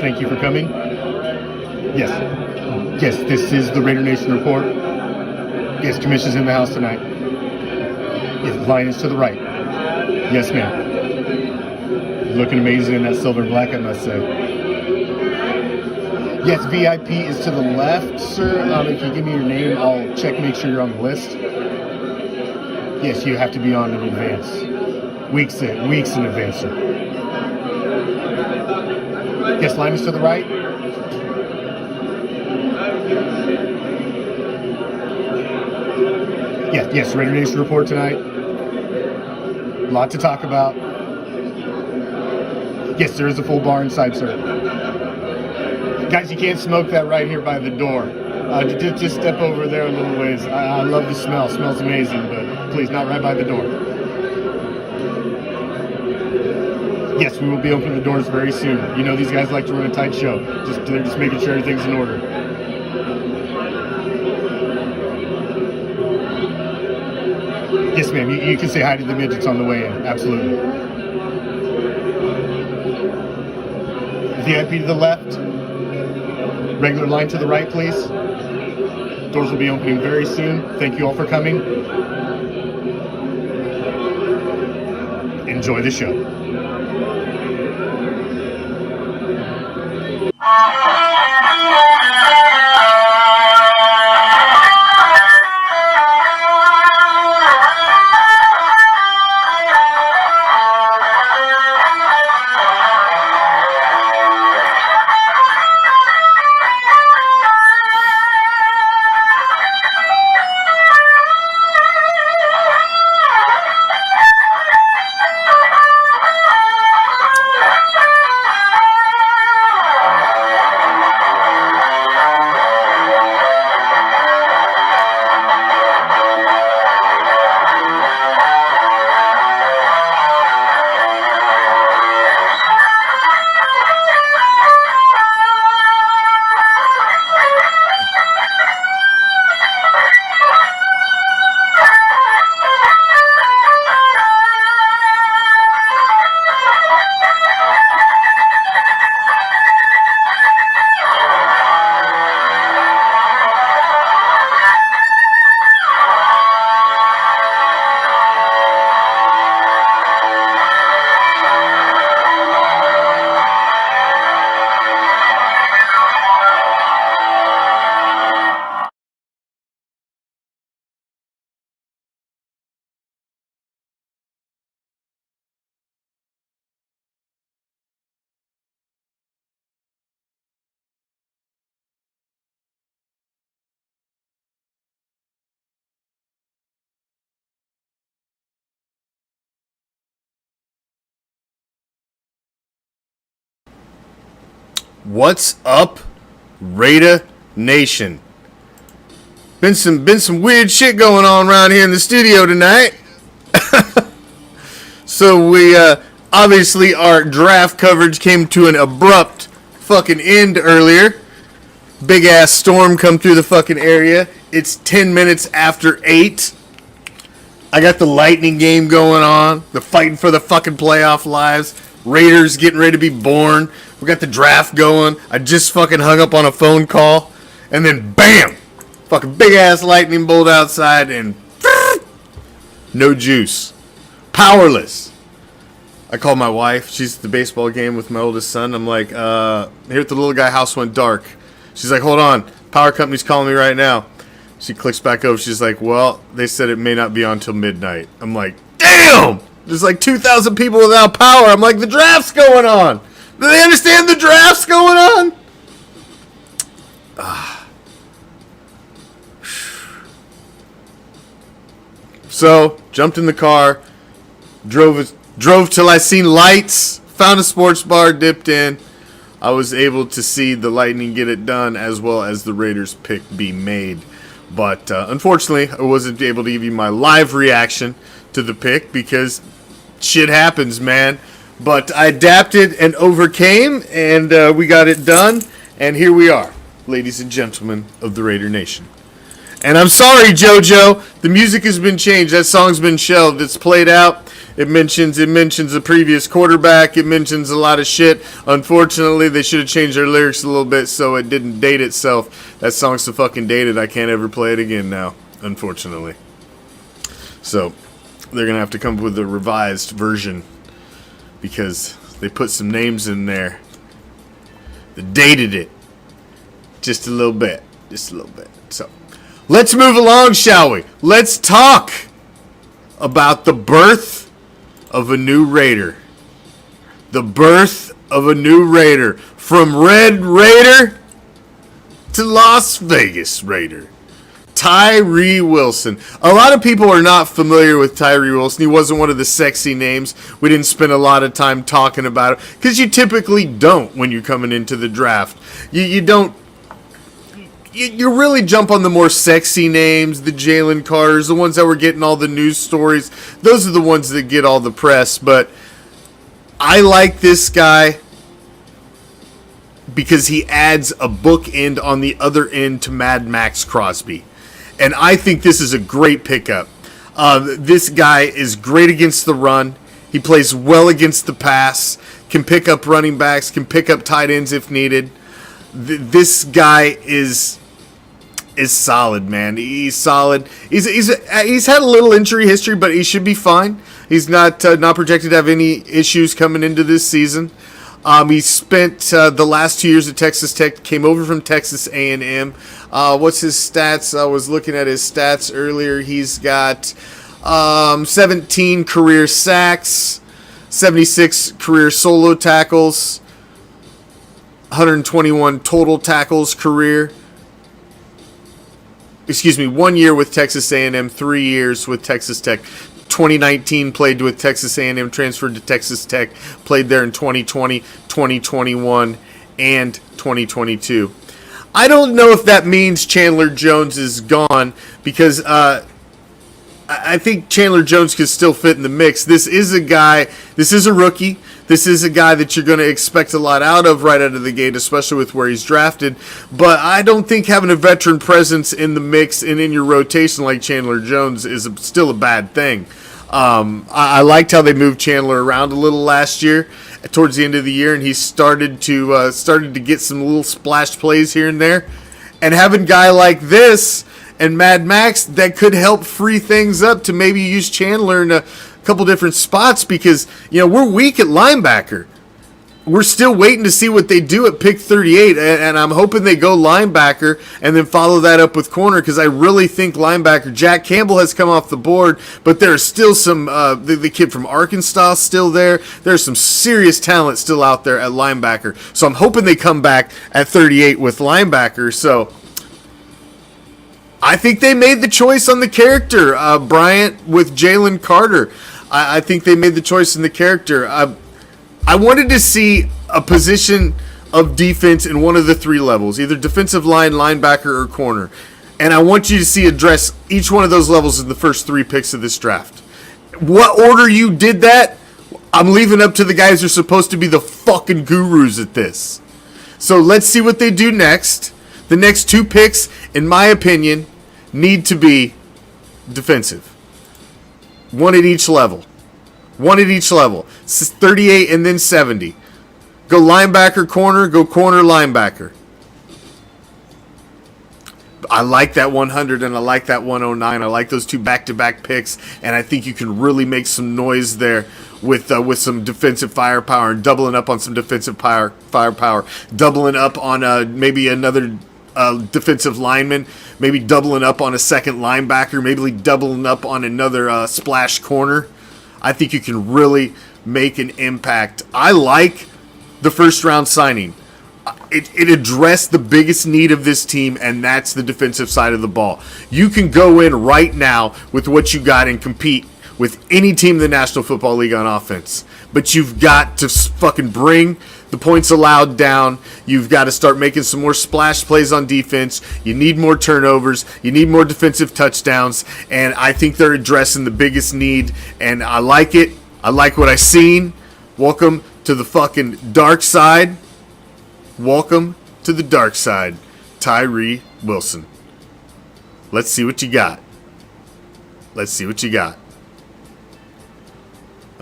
thank you for coming. Yes. Yes, this is the Raider Nation report. Yes, Commish is in the house tonight. Yes, line is to the right. Yes, ma'am. Looking amazing in that silver and black, I must say. Yes, VIP is to the left, sir. If you give me your name, I'll check, make sure you're on the list. Yes, you have to be on in advance. Weeks in advance, sir. Yes, line is to the right. Yes, Raider Nation report tonight. A lot to talk about. Yes, there is a full bar inside, sir. Guys, you can't smoke that right here by the door. Just step over there a little ways. I love the smell. Smells amazing, but please, not right by the door. Yes, we will be opening the doors very soon. You know these guys like to run a tight show. They're just making sure everything's in order. Yes, ma'am. You can say hi to the midgets on the way in. Absolutely. VIP to the left. Regular line to the right, please. Doors will be opening very soon. Thank you all for coming. Enjoy the show. What's up, Raider Nation? Been some weird shit going on around here in the studio tonight. So we obviously our draft coverage came to an abrupt fucking end earlier. Big ass storm come through the fucking area. It's 10 minutes after 8. I got the Lightning game going on. The fighting for the fucking playoff lives. Raiders getting ready to be born. We got the draft going. I just fucking hung up on a phone call. And then BAM! Fucking big ass lightning bolt outside and no juice. Powerless. I called my wife. She's at the baseball game with my oldest son. I'm like, here at the little guy house went dark. She's like, hold on. Power company's calling me right now. She clicks back over. She's like, well, they said it may not be on till midnight. I'm like, damn! There's like 2,000 people without power. I'm like, the draft's going on. Do they understand the draft's going on? So, jumped in the car, drove till I seen lights, found a sports bar, dipped in. I was able to see the Lightning get it done as well as the Raiders pick be made. But unfortunately, I wasn't able to give you my live reaction to the pick because shit happens, man. But I adapted and overcame, and we got it done. And here we are, ladies and gentlemen of the Raider Nation. And I'm sorry, JoJo, the music has been changed. That song's been shelved. It's played out. It mentions the previous quarterback. It mentions a lot of shit. Unfortunately, they should have changed their lyrics a little bit so it didn't date itself. That song's so fucking dated, I can't ever play it again now, unfortunately. So they're going to have to come up with a revised version because they put some names in there that dated it just a little bit. So let's move along, shall we? Let's talk about the birth of a new Raider. The birth of a new Raider. From Red Raider to Las Vegas Raider. Tyree Wilson. A lot of people are not familiar with Tyree Wilson. He wasn't one of the sexy names. We didn't spend a lot of time talking about it because you typically don't when you're coming into the draft. You don't. You really jump on the more sexy names, the Jalen Carters, the ones that were getting all the news stories. Those are the ones that get all the press. But I like this guy because he adds a bookend on the other end to Mad Max Crosby. And I think this is a great pickup. This guy is great against the run. He plays well against the pass, can pick up running backs, can pick up tight ends if needed. This guy is solid, man. He's solid. He's had a little injury history, but he should be fine. He's not projected to have any issues coming into this season. He spent the last 2 years at Texas Tech, came over from Texas A&M. What's his stats? I was looking at his stats earlier. He's got 17 career sacks, 76 career solo tackles, 121 total tackles career. 1 year with Texas A&M, 3 years with Texas Tech. 2019 played with Texas A&M, transferred to Texas Tech, played there in 2020, 2021, and 2022. I don't know if that means Chandler Jones is gone because I think Chandler Jones could still fit in the mix. This is a rookie. This is a guy that you're going to expect a lot out of right out of the gate, especially with where he's drafted. But I don't think having a veteran presence in the mix and in your rotation like Chandler Jones is still a bad thing. I liked how they moved Chandler around a little last year, towards the end of the year, and he started to get some little splash plays here and there. And having a guy like this and Mad Max, that could help free things up to maybe use Chandler in a couple different spots because, we're weak at linebacker. We're still waiting to see what they do at pick 38, and I'm hoping they go linebacker and then follow that up with corner because I really think linebacker, Jack Campbell has come off the board, but there's still some, the kid from Arkansas still there. There's some serious talent still out there at linebacker. So I'm hoping they come back at 38 with linebacker. So I think they made the choice on the character, Bryant, with Jalen Carter. I think they made the choice in the character. I wanted to see a position of defense in one of the three levels, either defensive line, linebacker, or corner. And I want you to see address each one of those levels in the first 3 picks of this draft. What order you did that, I'm leaving up to the guys who are supposed to be the fucking gurus at this. So let's see what they do next. The next 2 picks, in my opinion, need to be defensive. One at each level. 38 and then 70. Go linebacker, corner. Go corner, linebacker. I like that 100 and I like that 109. I like those 2 back-to-back picks, and I think you can really make some noise there with some defensive firepower and doubling up on some defensive firepower, doubling up on maybe another defensive lineman, maybe doubling up on a second linebacker, maybe doubling up on another splash corner. I think you can really make an impact. I like the first round signing. It addressed the biggest need of this team, and that's the defensive side of the ball. You can go in right now with what you got and compete with any team in the National Football League on offense. But you've got to fucking bring the points allowed down. You've got to start making some more splash plays on defense. You need more turnovers. You need more defensive touchdowns. And I think they're addressing the biggest need. And I like it. I like what I've seen. Welcome to the fucking dark side. Welcome to the dark side, Tyree Wilson. Let's see what you got.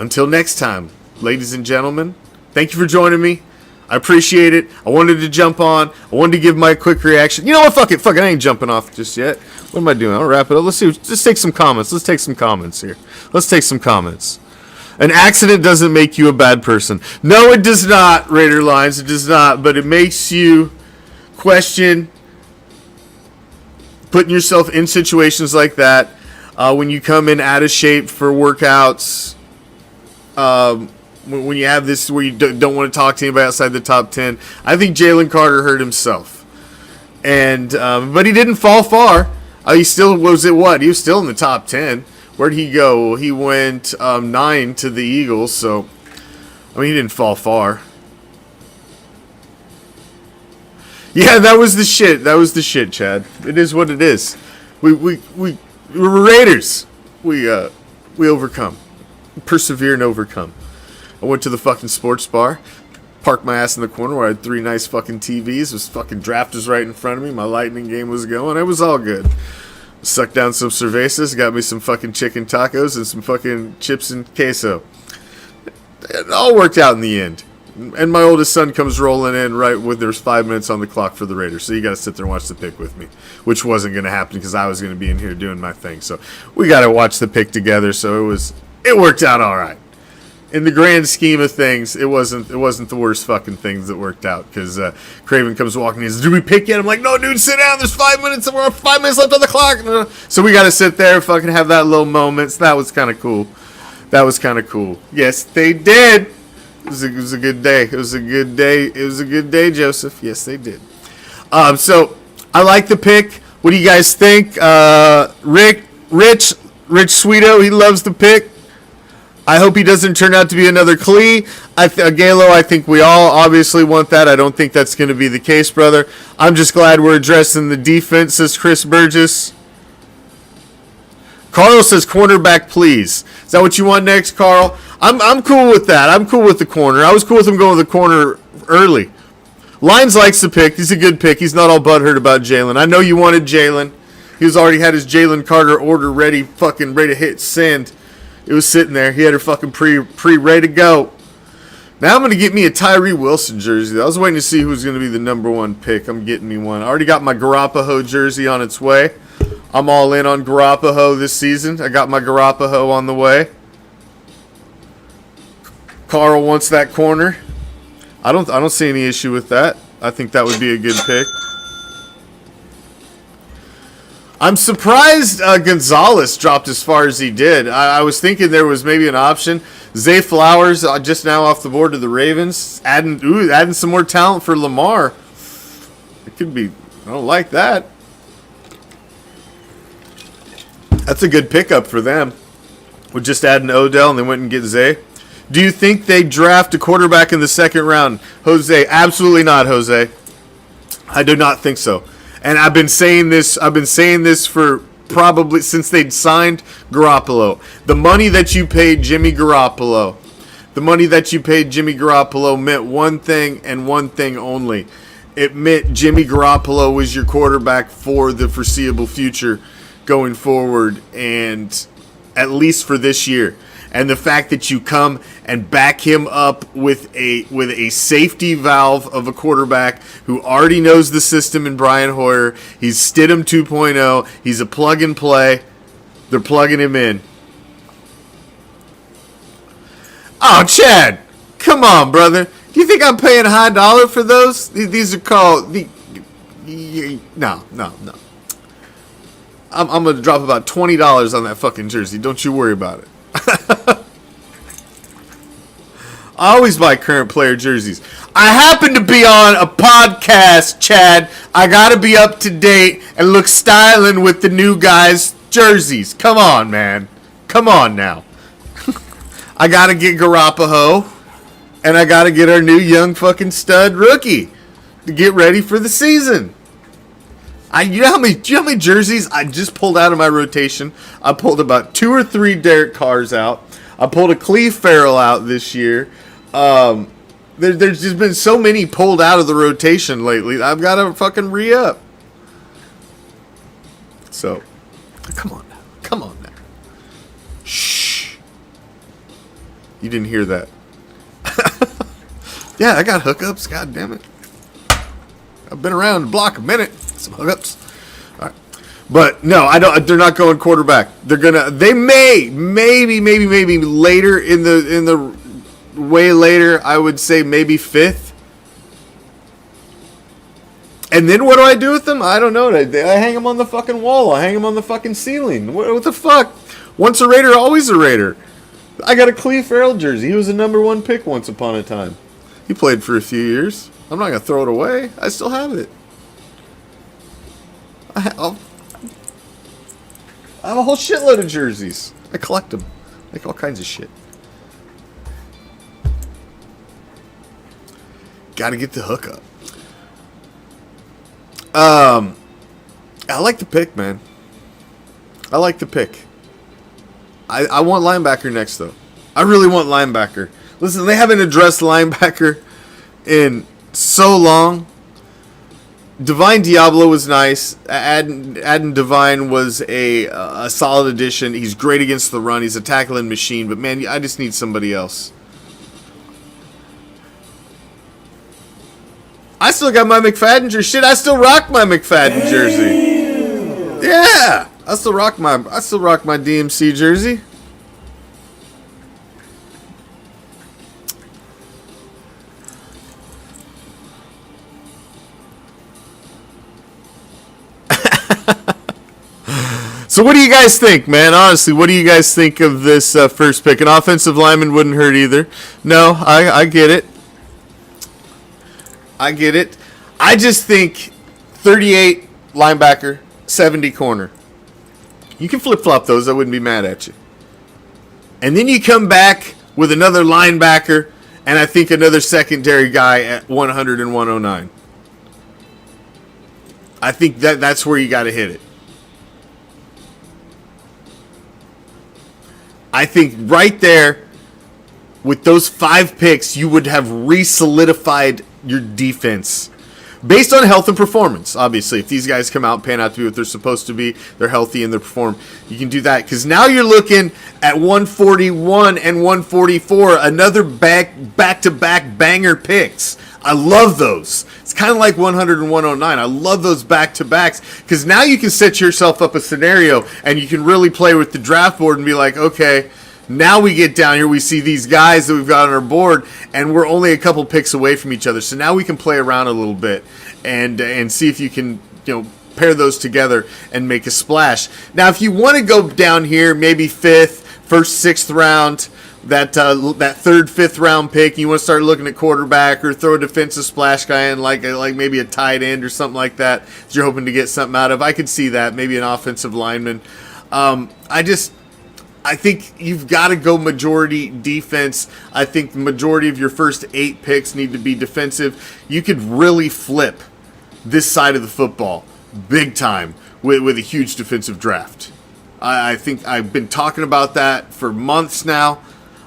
until next time, ladies and gentlemen, thank you for joining me. I appreciate it. I wanted to jump on. I wanted to give my quick reaction. You know what? Fuck it. I ain't jumping off just yet. What am I doing? I'll wrap it up. Let's see. Let's take some comments. Let's take some comments here. Let's take some comments. An accident doesn't make you a bad person. No, it does not, Raider Lines. It does not. But it makes you question putting yourself in situations like that when you come in out of shape for workouts. When you have this where you don't want to talk to anybody outside the top 10. I think Jalen Carter hurt himself. And but he didn't fall far. He still was at what? He was still in the top 10. Where'd he go? He went 9 to the Eagles. So, I mean, he didn't fall far. Yeah, that was the shit. That was the shit, Chad. It is what it is. We're Raiders. We overcome. Persevere and overcome. I went to the fucking sports bar, parked my ass in the corner where I had 3 nice fucking TVs. This fucking draft was right in front of me. My Lightning game was going. It was all good. Sucked down some cervezas, got me some fucking chicken tacos and some fucking chips and queso. It all worked out in the end. And my oldest son comes rolling in right when there's 5 minutes on the clock for the Raiders. So you got to sit there and watch the pick with me, which wasn't going to happen because I was going to be in here doing my thing. So we got to watch the pick together. So it worked out all right. In the grand scheme of things, it wasn't the worst fucking things that worked out because Craven comes walking. He says, "Did we pick yet?" I'm like, "No, dude, sit down. There's 5 minutes. We're 5 minutes left on the clock." So we got to sit there, and fucking have that little moment. So that was kind of cool. That was kind of cool. Yes, they did. It was a good day. It was a good day. It was a good day, Joseph. Yes, they did. So I like the pick. What do you guys think? Rich Sweeto, he loves the pick. I hope he doesn't turn out to be another Klee. Galo, I think we all obviously want that. I don't think that's going to be the case, brother. I'm just glad we're addressing the defense, says Chris Burgess. Carl says cornerback, please. Is that what you want next, Carl? I'm cool with that. I'm cool with the corner. I was cool with him going to the corner early. Lines likes the pick. He's a good pick. He's not all butthurt about Jalen. I know you wanted Jalen. He's already had his Jalen Carter order ready to hit send. It was sitting there. He had her fucking pre ready to go. Now I'm going to get me a Tyree Wilson jersey. I was waiting to see who was going to be the number 1 pick. I'm getting me one. I already got my Garoppolo jersey on its way. I'm all in on Garoppolo this season. I got my Garoppolo on the way. Carl wants that corner. I don't see any issue with that. I think that would be a good pick. I'm surprised Gonzalez dropped as far as he did. I was thinking there was maybe an option. Zay Flowers just now off the board to the Ravens. Adding some more talent for Lamar. It could be. I don't like that. That's a good pickup for them. We're just adding Odell and they went and get Zay. Do you think they draft a quarterback in the 2nd round? Jose, absolutely not, Jose. I do not think so. And I've been saying this for probably since they'd signed Garoppolo. The money that you paid Jimmy Garoppolo meant one thing and one thing only. It meant Jimmy Garoppolo was your quarterback for the foreseeable future going forward, and at least for this year. And the fact that you come and back him up with a safety valve of a quarterback who already knows the system in Brian Hoyer. He's Stidham 2.0. He's a plug and play. They're plugging him in. Oh, Chad. Come on, brother. Do you think I'm paying high dollar for those? These are called... No. I'm going to drop about $20 on that fucking jersey. Don't you worry about it. I always buy current player jerseys. I happen to be on a podcast, Chad. I gotta be up to date and look styling with the new guys' jerseys. Come on, man. Come on now. I gotta get Garoppolo, and I gotta get our new young fucking stud rookie to get ready for the season. Do you know how many jerseys I just pulled out of my rotation? I pulled about 2 or 3 Derek Carrs out. I pulled a Cleve Farrell out this year. There's just been so many pulled out of the rotation lately. I've got to fucking re-up. So, come on now. Shh. You didn't hear that. Yeah, I got hookups. God damn it. I've been around the block a minute. Some hookups. All right. But no, I don't. They're not going quarterback. They maybe later in the way later. I would say maybe 5th. And then what do I do with them? I don't know. I hang them on the fucking wall. I hang them on the fucking ceiling. What the fuck? Once a Raider, always a Raider. I got a Cleve Farrell jersey. He was a #1 pick once upon a time. He played for a few years. I'm not going to throw it away. I still have it. I have a whole shitload of jerseys. I collect them. Like all kinds of shit. Got to get the hookup. I like the pick, man. I like the pick. I want linebacker next, though. I really want linebacker. Listen, they haven't addressed linebacker in so long. Divine Diablo was nice. Adden Divine was a solid addition. He's great against the run. He's a tackling machine. But, man, I just need somebody else. I still got my McFadden jersey. Shit, I still rock my McFadden jersey. Yeah, I still rock my DMC jersey. So what do you guys think, man? Honestly, what do you guys think of this first pick? An offensive lineman wouldn't hurt either. No, I get it. I get it. I just think 38 linebacker, 70 corner. You can flip-flop those. I wouldn't be mad at you. And then you come back with another linebacker and I think another secondary guy at 100 and 109. I think that's where you got to hit it. I think right there, with those 5 picks, you would have re-solidified your defense. Based on health and performance, obviously. If these guys come out and pan out to be what they're supposed to be, they're healthy and they perform, you can do that. Because now you're looking at 141 and 144, another back-to-back banger picks. I love those. It's kind of like 100 and 109. I love those back-to-backs because now you can set yourself up a scenario and you can really play with the draft board and be like, okay, now we get down here, we see these guys that we've got on our board, and we're only a couple picks away from each other. So now we can play around a little bit and see if you can, pair those together and make a splash. Now, if you want to go down here, maybe 5th, 1st, 6th round, that 3rd, 5th round pick, you want to start looking at quarterback or throw a defensive splash guy in like maybe a tight end or something like that you're hoping to get something out of. I could see that. Maybe an offensive lineman. I think you've got to go majority defense. I think the majority of your first 8 picks need to be defensive. You could really flip this side of the football big time with a huge defensive draft. I think I've been talking about that for months now.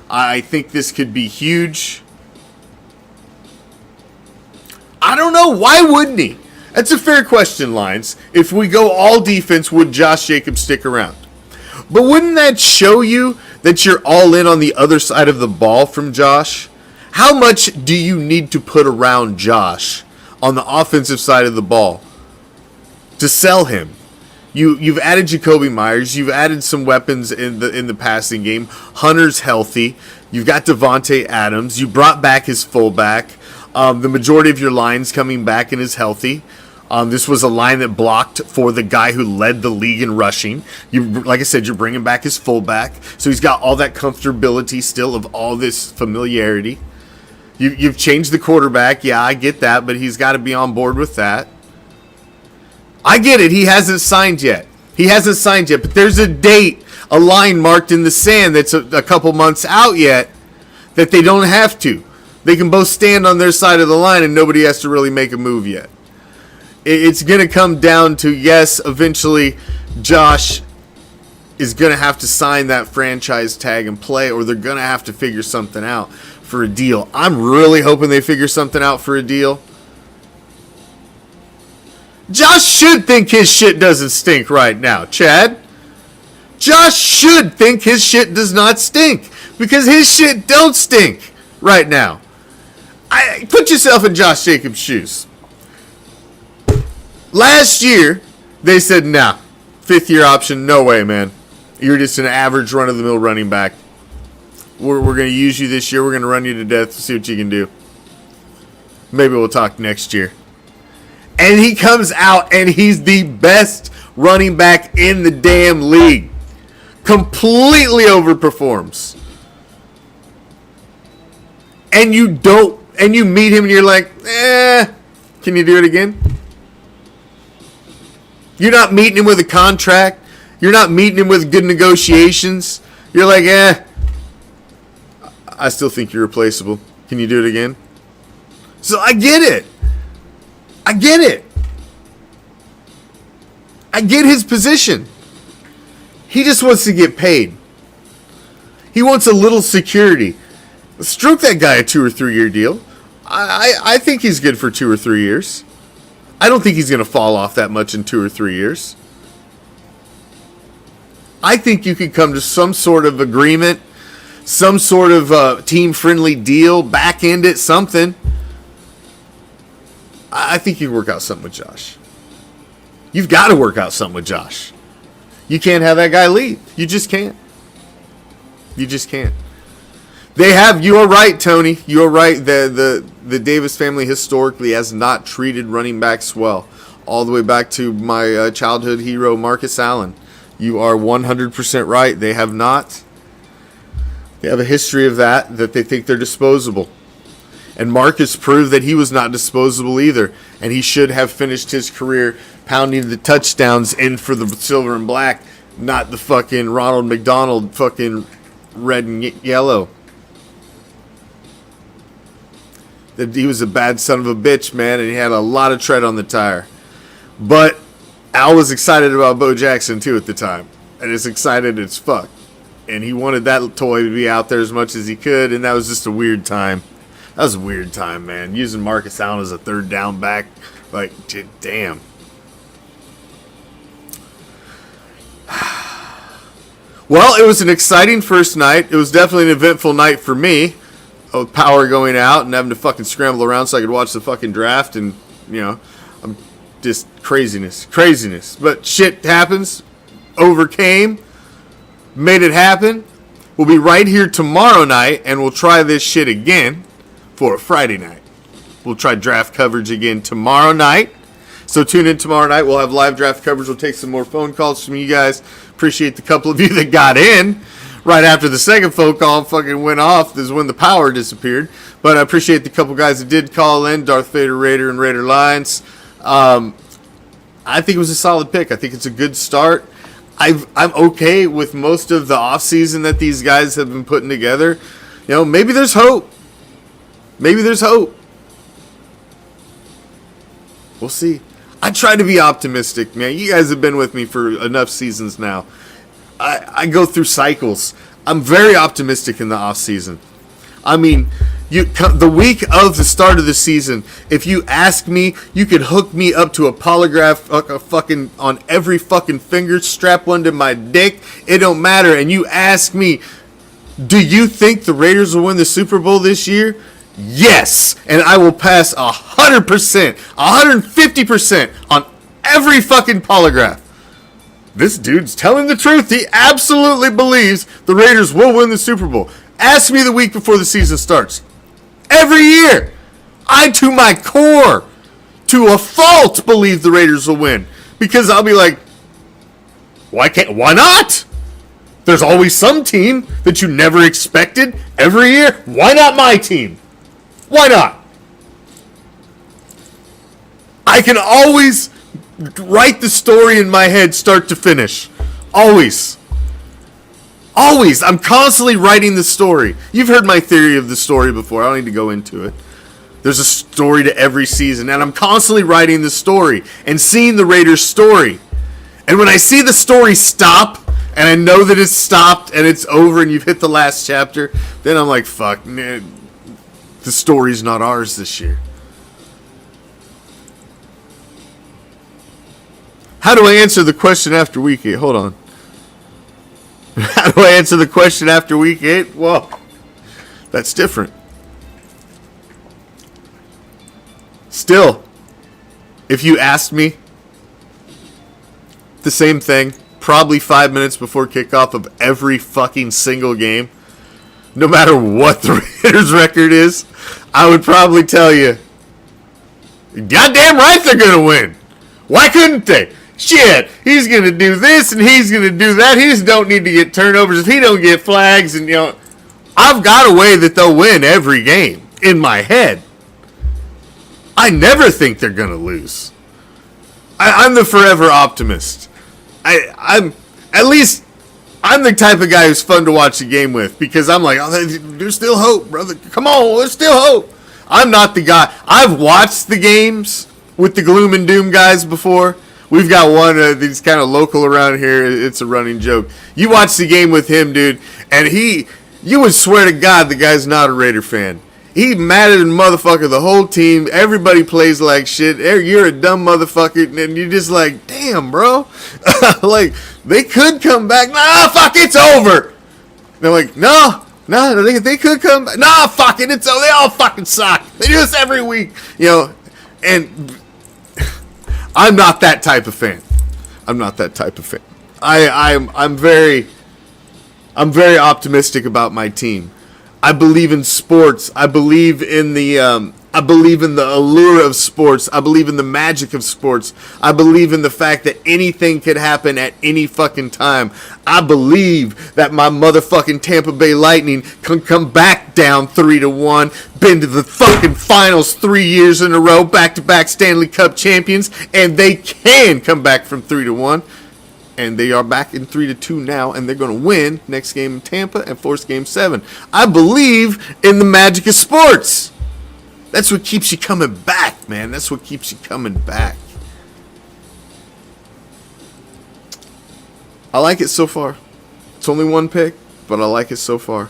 I think this could be huge. I don't know. Why wouldn't he? That's a fair question, Lines. If we go all defense, would Josh Jacobs stick around? But wouldn't that show you that you're all in on the other side of the ball from Josh? How much do you need to put around Josh on the offensive side of the ball to sell him? You've added Jacoby Myers. You've added some weapons in the passing game. Hunter's healthy. You've got Devontae Adams. You brought back his fullback. The majority of your line's coming back and is healthy. This was a line that blocked for the guy who led the league in rushing. Like I said, you're bringing back his fullback. So he's got all that comfortability still of all this familiarity. You've changed the quarterback. Yeah, I get that, but he's got to be on board with that. I get it. He hasn't signed yet. But there's a date, a line marked in the sand that's a couple months out yet that they don't have to. They can both stand on their side of the line and nobody has to really make a move yet. It's going to come down to, yes, eventually Josh is going to have to sign that franchise tag and play, or they're going to have to figure something out for a deal. I'm really hoping they figure something out for a deal. Josh should think his shit doesn't stink right now, Chad. Josh should think his shit does not stink. because his shit don't stink right now. Put yourself in Josh Jacobs' shoes. Last year, they said, nah, 5th-year option, no way, man. You're just an average run-of-the-mill running back. We're going to use you this year. We're going to run you to death to see what you can do. Maybe we'll talk next year. And he comes out, and he's the best running back in the damn league. Completely overperforms. And you meet him, and you're like, can you do it again? You're not meeting him with a contract. You're not meeting him with good negotiations. You're like, I still think you're replaceable. Can you do it again? So I get it. I get his position. He just wants to get paid. He wants a little security. Stroke that guy a 2 or 3 year deal. I think he's good for 2 or 3 years. I don't think he's going to fall off that much in 2 or 3 years. I think you could come to some sort of agreement, some sort of team-friendly deal, back-end it, something. I think you can work out something with Josh. You've got to work out something with Josh. You can't have that guy leave. You just can't. You just can't. You are right, Tony. You are right. The Davis family historically has not treated running backs well. All the way back to my childhood hero, Marcus Allen. You are 100% right. They have not. They have a history of that they think they're disposable. And Marcus proved that he was not disposable either. And he should have finished his career pounding the touchdowns in for the silver and black, not the fucking Ronald McDonald fucking red and yellow. That he was a bad son of a bitch, man, and he had a lot of tread on the tire. But Al was excited about Bo Jackson, too, at the time. And as excited as fuck. And he wanted that toy to be out there as much as he could, and that was just a weird time. That was a weird time, man. Using Marcus Allen as a third down back, like, damn. Well, it was an exciting first night. It was definitely an eventful night for me. With power going out and having to fucking scramble around so I could watch the fucking draft, and, I'm just craziness. But shit happens. Overcame. Made it happen. We'll be right here tomorrow night, and we'll try this shit again for a Friday night. We'll try draft coverage again tomorrow night. So tune in tomorrow night. We'll have live draft coverage. We'll take some more phone calls from you guys. Appreciate the couple of you that got in. Right after the second phone call fucking went off, this is when the power disappeared. But I appreciate the couple guys that did call in, Darth Vader Raider and Raider Lions. I think it was a solid pick. I think it's a good start. I'm okay with most of the offseason that these guys have been putting together. Maybe there's hope. We'll see. I try to be optimistic, man. You guys have been with me for enough seasons now. I go through cycles. I'm very optimistic in the off season. I mean, the week of the start of the season, if you ask me, you could hook me up to a polygraph fucking on every fucking finger, strap one to my dick. It don't matter. And you ask me, do you think the Raiders will win the Super Bowl this year? Yes. And I will pass 100%, 150% on every fucking polygraph. This dude's telling the truth. He absolutely believes the Raiders will win the Super Bowl. Ask me the week before the season starts. Every year, I, to my core, to a fault, believe the Raiders will win. Because I'll be like, why not? There's always some team that you never expected every year. Why not my team? Why not? I can always write the story in my head start to finish. Always. I'm constantly writing the story. You've heard my theory of the story before. I don't need to go into it. There's a story to every season, and I'm constantly writing the story and seeing the Raiders' story. And when I see the story stop, and I know that it's stopped and it's over and you've hit the last chapter, then I'm like, fuck, man, the story's not ours this year. How do I answer the question after week 8? Hold on. How do I answer the question after week 8? Well, that's different. Still, if you asked me the same thing, probably 5 minutes before kickoff of every fucking single game, no matter what the Raiders' record is, I would probably tell you, goddamn right they're going to win. Why couldn't they? Shit, he's going to do this and he's going to do that. He just don't need to get turnovers. If he don't get flags, and I've got a way that they'll win every game in my head. I never think they're going to lose. I'm the forever optimist. I'm the type of guy who's fun to watch a game with, because I'm like, oh, there's still hope, brother. Come on, there's still hope. I'm not the guy. I've watched the games with the gloom and doom guys before. We've got one that's kind of local around here. It's a running joke. You watch the game with him, dude, and you would swear to God the guy's not a Raider fan. He mad at the motherfucker, the whole team. Everybody plays like shit. You're a dumb motherfucker, and you're just like, damn, bro. Like, they could come back. Nah, fuck, it's over. They're like, no, they could come back. Nah, fuck it, it's over. They all fucking suck. They do this every week, and I'm not that type of fan. I'm very optimistic about my team. I believe in sports. I believe in the allure of sports. I believe in the magic of sports. I believe in the fact that anything could happen at any fucking time. I believe that my motherfucking Tampa Bay Lightning can come back down 3-1, been to the fucking finals 3 years in a row, back-to-back Stanley Cup champions, and they can come back from 3-1. And they are back in 3-2 now, and they're going to win next game in Tampa and force game 7. I believe in the magic of sports. That's what keeps you coming back, man. That's what keeps you coming back. I like it so far. It's only one pick, but I like it so far.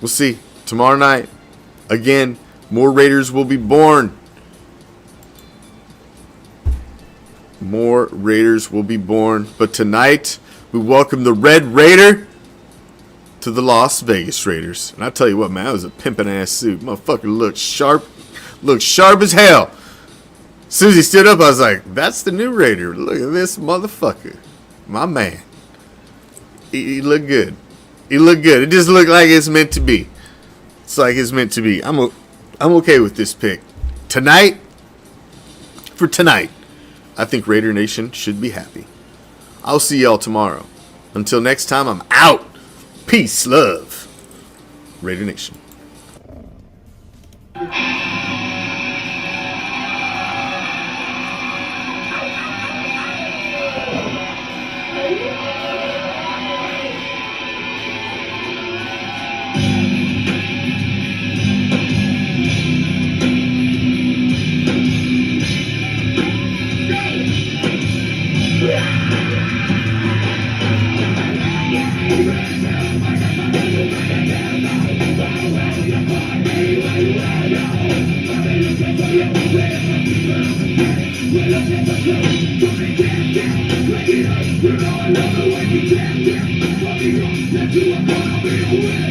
We'll see. Tomorrow night, again, more Raiders will be born. More Raiders will be born. But tonight, we welcome the Red Raider to the Las Vegas Raiders. And I tell you what, man, that was a pimpin' ass suit. Motherfucker looked sharp. Looked sharp as hell. As soon as he stood up, I was like, that's the new Raider. Look at this motherfucker. My man. He looked good. He looked good. It just looked like it's meant to be. It's like it's meant to be. I'm okay with this pick. Tonight, I think Raider Nation should be happy. I'll see y'all tomorrow. Until next time, I'm out. Peace, love. Raider Nation. We're all over the way to get there. Let's do it,